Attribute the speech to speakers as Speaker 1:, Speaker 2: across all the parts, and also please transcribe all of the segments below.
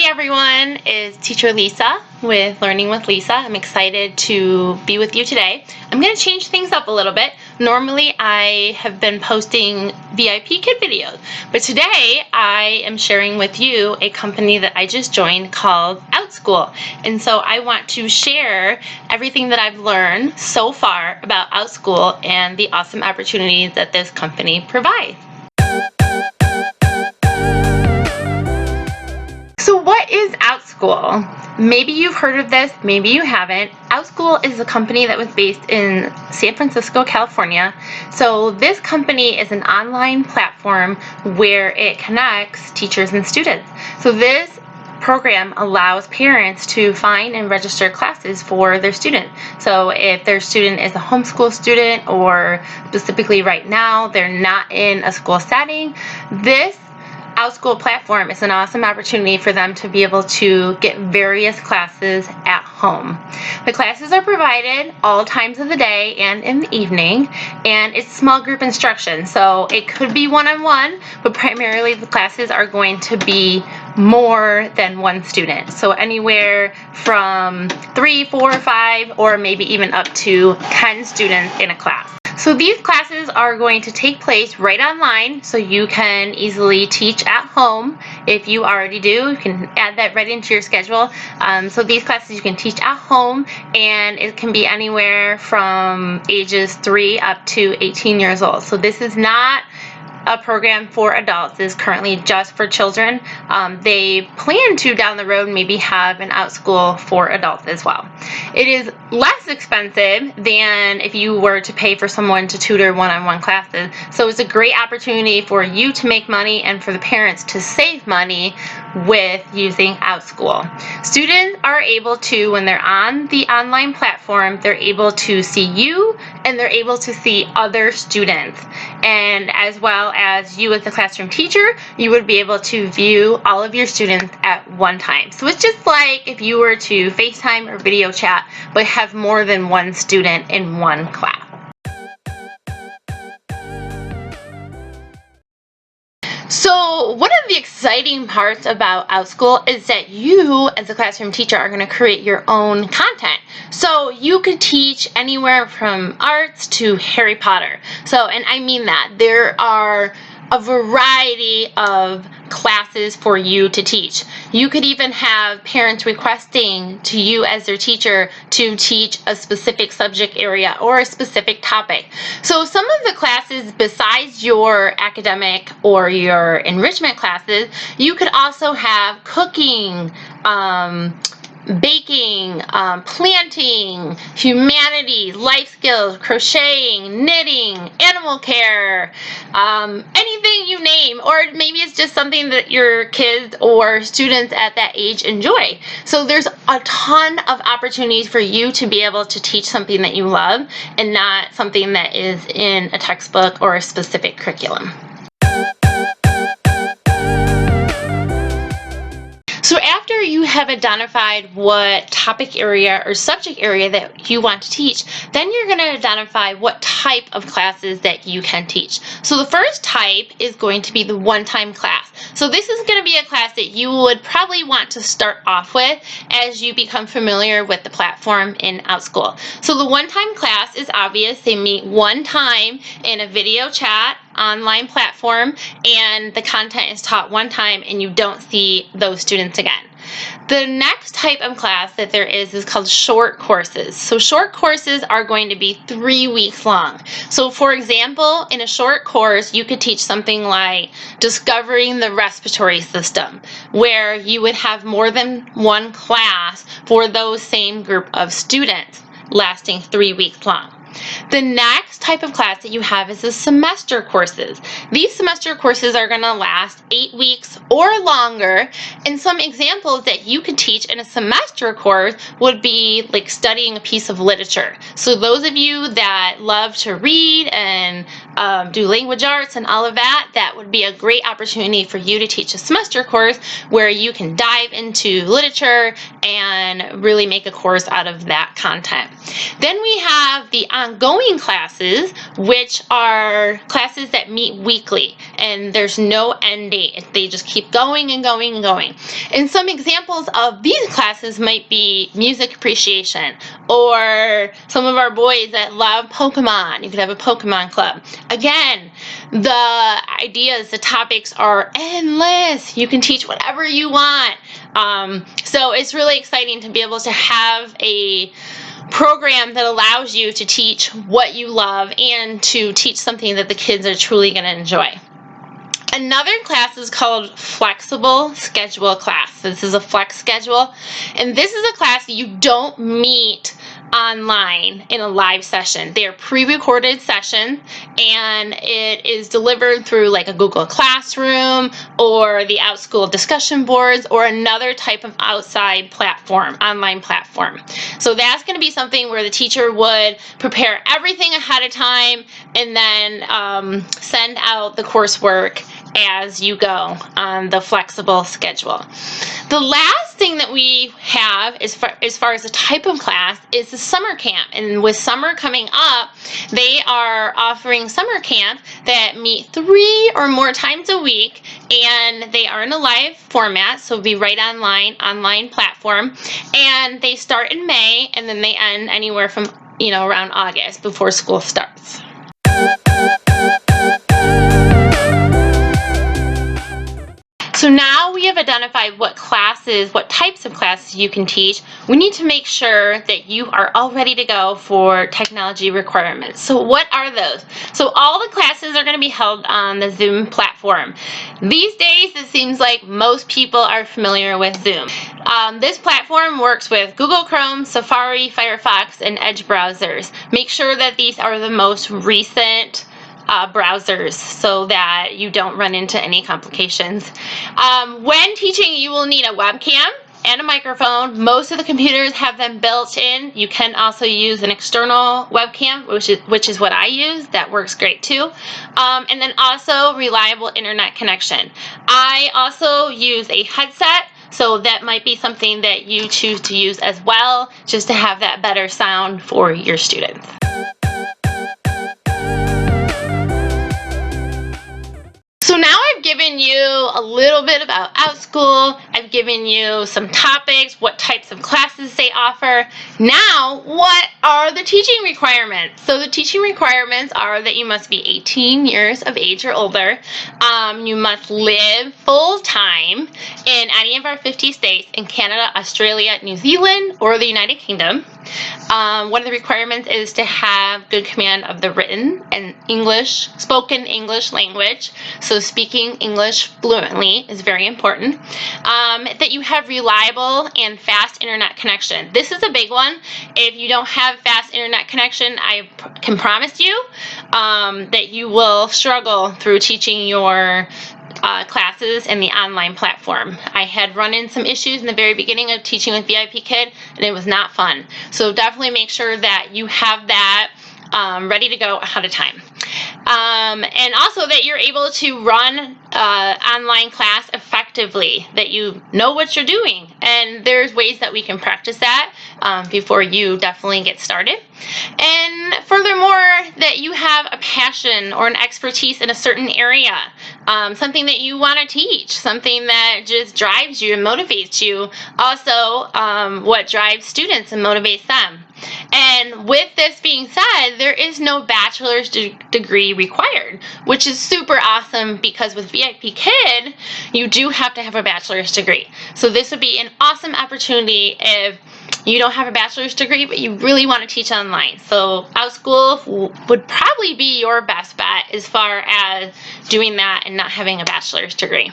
Speaker 1: everyone, it's Teacher Lisa with Learning with Lisa. I'm excited to be with you today. I'm going to change things up a little bit. Normally I have been posting VIP kid videos, but today I am sharing with you a company that I just joined called Outschool. And so I want to share everything that I've learned so far about Outschool and the awesome opportunities that this company provides. So what is Outschool? Maybe you've heard of this, maybe you haven't. Outschool is a company that was based in San Francisco, California. So this company is an online platform where it connects teachers and students. So this program allows parents to find and register classes for their student. So if their student is a homeschool student, or specifically right now they're not in a school setting, this Outschool platform is an awesome opportunity for them to be able to get various classes at home. The classes are provided all times of the day and in the evening, and it's small group instruction. So it could be one-on-one, but primarily the classes are going to be more than one student. So anywhere from 3, 4, 5, or maybe even up to 10 students in a class. So these classes are going to take place right online, so you can easily teach at home. If you already do, you can add that right into your schedule. So these classes you can teach at home, and it can be anywhere from ages 3 up to 18 years old. So this is not a program for adults. Is currently just for children. They plan to down the road maybe have an Outschool for adults as well. It is less expensive than if you were to pay for someone to tutor one-on-one classes. So it's a great opportunity for you to make money and for the parents to save money with using Outschool. Students are able to, when they're on the online platform, they're able to see you and they're able to see other students. And as well as you as the classroom teacher, you would be able to view all of your students at one time. So it's just like if you were to FaceTime or video chat, but have more than one student in one class. So one of the exciting parts about Outschool is that you as a classroom teacher are going to create your own content. So you could teach anywhere from arts to Harry Potter. So, and I mean that. There are a variety of classes for you to teach. You could even have parents requesting to you as their teacher to teach a specific subject area or a specific topic. So some of the classes besides your academic or your enrichment classes, you could also have cooking, baking, planting, humanities, life skills, crocheting, knitting, animal care, anything you name, or maybe it's just something that your kids or students at that age enjoy. So there's a ton of opportunities for you to be able to teach something that you love and not something that is in a textbook or a specific curriculum. So after you have identified what topic area or subject area that you want to teach, then you're going to identify what type of classes that you can teach. So the first type is going to be the one-time class. So this is going to be a class that you would probably want to start off with as you become familiar with the platform in Outschool. So the one-time class is obvious. They meet one time in a video chat online platform, and the content is taught one time and you don't see those students again. The next type of class that there is called short courses. So short courses are going to be 3 weeks long. So for example, in a short course, you could teach something like discovering the respiratory system, where you would have more than one class for those same group of students, lasting 3 weeks long. The next type of class that you have is the semester courses. These semester courses are going to last 8 weeks or longer, and some examples that you could teach in a semester course would be like studying a piece of literature. So those of you that love to read and do language arts and all of that, that would be a great opportunity for you to teach a semester course where you can dive into literature and really make a course out of that content. Then we have the ongoing classes, which are classes that meet weekly. and there's no end date. They just keep going and going and going. And some examples of these classes might be music appreciation, or some of our boys that love Pokemon. You could have a Pokemon club. Again, the ideas, the topics are endless. You can teach whatever you want. So it's really exciting to be able to have a program that allows you to teach what you love and to teach something that the kids are truly going to enjoy. Another class is called Flexible Schedule class. This is a flex schedule, and this is a class you don't meet online in a live session. They are pre-recorded sessions, and it is delivered through like a Google Classroom or the Outschool discussion boards or another type of outside platform, online platform. So that's going to be something where the teacher would prepare everything ahead of time and then send out the coursework as you go on the flexible schedule. The last thing that we have as far as the type of class is the summer camp. And with summer coming up, they are offering summer camp that meet 3 or more times a week, and they are in a live format, so it'll be right online platform, and they start in May and then they end anywhere from around August before school starts. So now we have identified what types of classes you can teach. We need to make sure that you are all ready to go for technology requirements. So what are those? So all the classes are going to be held on the Zoom platform. These days, it seems like most people are familiar with Zoom. This platform works with Google Chrome, Safari, Firefox, and Edge browsers. Make sure that these are the most recent browsers so that you don't run into any complications. When teaching, you will need a webcam and a microphone. Most of the computers have them built in. You can also use an external webcam, which is what I use. That works great too. And then also reliable internet connection. I also use a headset, so that might be something that you choose to use as well, just to have that better sound for your students. So now I've given you a little bit about Outschool. I've given you some topics, what types of classes they offer. Now, what are the teaching requirements? So the teaching requirements are that you must be 18 years of age or older. You must live full-time in any of our 50 states in Canada, Australia, New Zealand, or the United Kingdom. One of the requirements is to have good command of the written and spoken English language. So speaking English fluently is very important. That you have reliable and fast internet connection. This is a big one. If you don't have fast internet connection, I can promise you that you will struggle through teaching your classes in the online platform. I had run in some issues in the very beginning of teaching with VIP Kid, and it was not fun. So definitely make sure that you have that ready to go ahead of time. And also that you're able to run online class effectively, that you know what you're doing. And there's ways that we can practice that before you definitely get started. And furthermore, that you have a passion or an expertise in a certain area, something that you want to teach, something that just drives you and motivates you. Also, what drives students and motivates them. And with this being said, there is no bachelor's degree required, which is super awesome because with VIP Kid, you do have to have a bachelor's degree. So this would be an awesome opportunity if you don't have a bachelor's degree, but you really want to teach online. So Outschool would probably be your best bet as far as doing that and not having a bachelor's degree.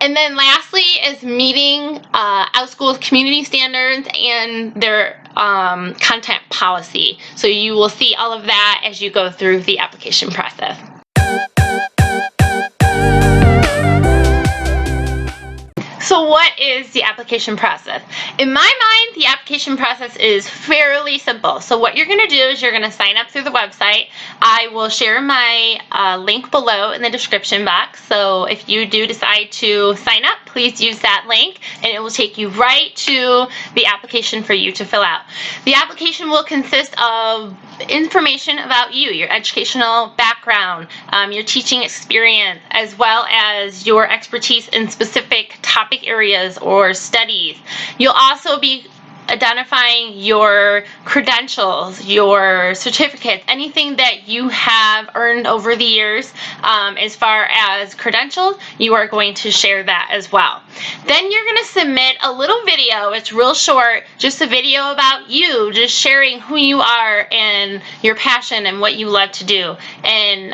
Speaker 1: And then lastly is meeting Outschool's community standards and their content policy. So you will see all of that as you go through the application process. So what is the application process? In my mind, the application process is fairly simple. So what you're going to do is you're going to sign up through the website. I will share my link below in the description box. So if you do decide to sign up, please use that link, and it will take you right to the application for you to fill out. The application will consist of information about you, your educational background, your teaching experience, as well as your expertise in specific topic areas or studies. You'll also be identifying your credentials, your certificates, anything that you have earned over the years as far as credentials, you are going to share that as well. Then you're going to submit a little video. It's real short, just a video about you, just sharing who you are and your passion and what you love to do. And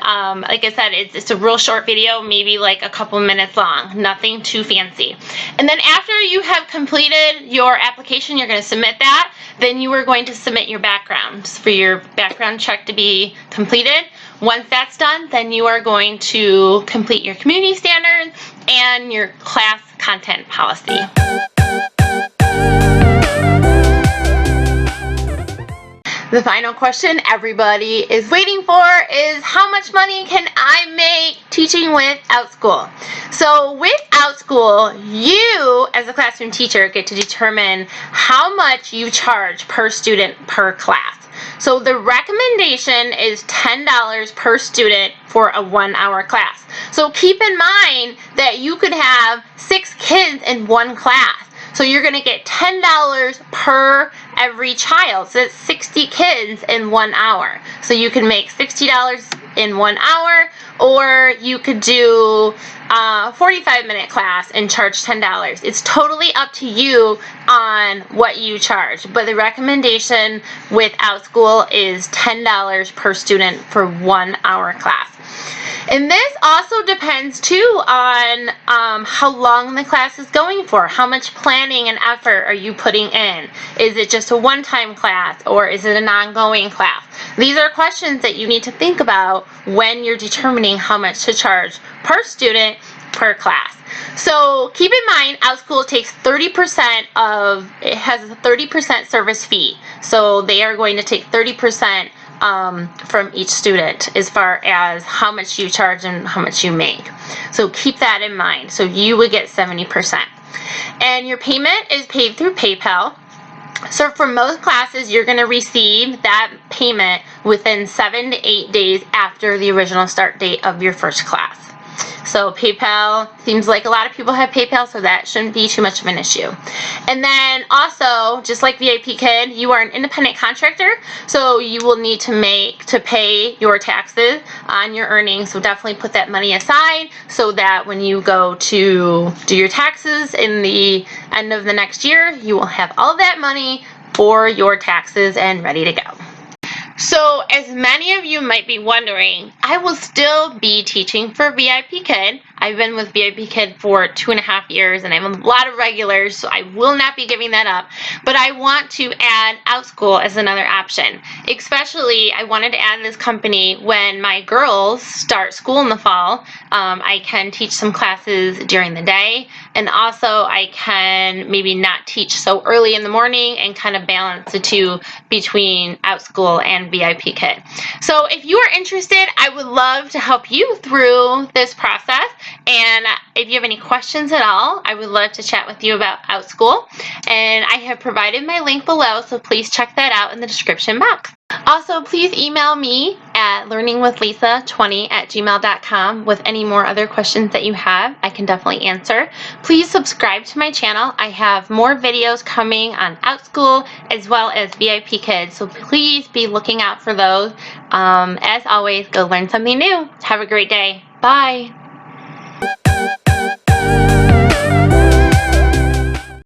Speaker 1: like I said, it's a real short video, maybe like a couple minutes long, nothing too fancy. And then after you have completed your application, you're going to submit that. Then you are going to submit your background for your background check to be completed. Once that's done, then you are going to complete your community standards and your class content policy. The final question everybody is waiting for is, how much money can I make teaching with Outschool? So with Outschool, you as a classroom teacher get to determine how much you charge per student per class. So the recommendation is $10 per student for a 1-hour class. So keep in mind that you could have 6 kids in one class. So you're going to get $10 per every child. So that's 60 kids in 1 hour. So you can make $60 in 1 hour, or you could do a 45-minute class and charge $10. It's totally up to you on what you charge. But the recommendation with Outschool is $10 per student for 1 hour class. And this also depends too on how long the class is going for. How much planning and effort are you putting in? Is it just a one-time class, or is it an ongoing class? These are questions that you need to think about when you're determining how much to charge per student per class. So keep in mind, Outschool takes 30% of, it has a 30% service fee. So they are going to take 30% from each student as far as how much you charge and how much you make. So keep that in mind. So you would get 70%. And your payment is paid through PayPal. So for most classes, you're going to receive that payment within 7 to 8 days after the original start date of your first class. So PayPal, seems like a lot of people have PayPal, so that shouldn't be too much of an issue. And then also, just like VIP Kid, you are an independent contractor, so you will need to pay your taxes on your earnings. So definitely put that money aside so that when you go to do your taxes in the end of the next year, you will have all that money for your taxes and ready to go. So as many of you might be wondering, I will still be teaching for VIP Kid. I've been with VIP Kid for 2.5 years, and I have a lot of regulars, so I will not be giving that up. But I want to add Outschool as another option. Especially, I wanted to add this company when my girls start school in the fall. I can teach some classes during the day, and also I can maybe not teach so early in the morning and kind of balance the two between Outschool and VIP Kid. So if you are interested, I would love to help you through this process. And if you have any questions at all, I would love to chat with you about Outschool. And I have provided my link below, so please check that out in the description box. Also, please email me at learningwithlisa20@gmail.com with any more other questions that you have. I can definitely answer. Please subscribe to my channel. I have more videos coming on Outschool as well as VIP Kids, so please be looking out for those. As always, go learn something new. Have a great day. Bye.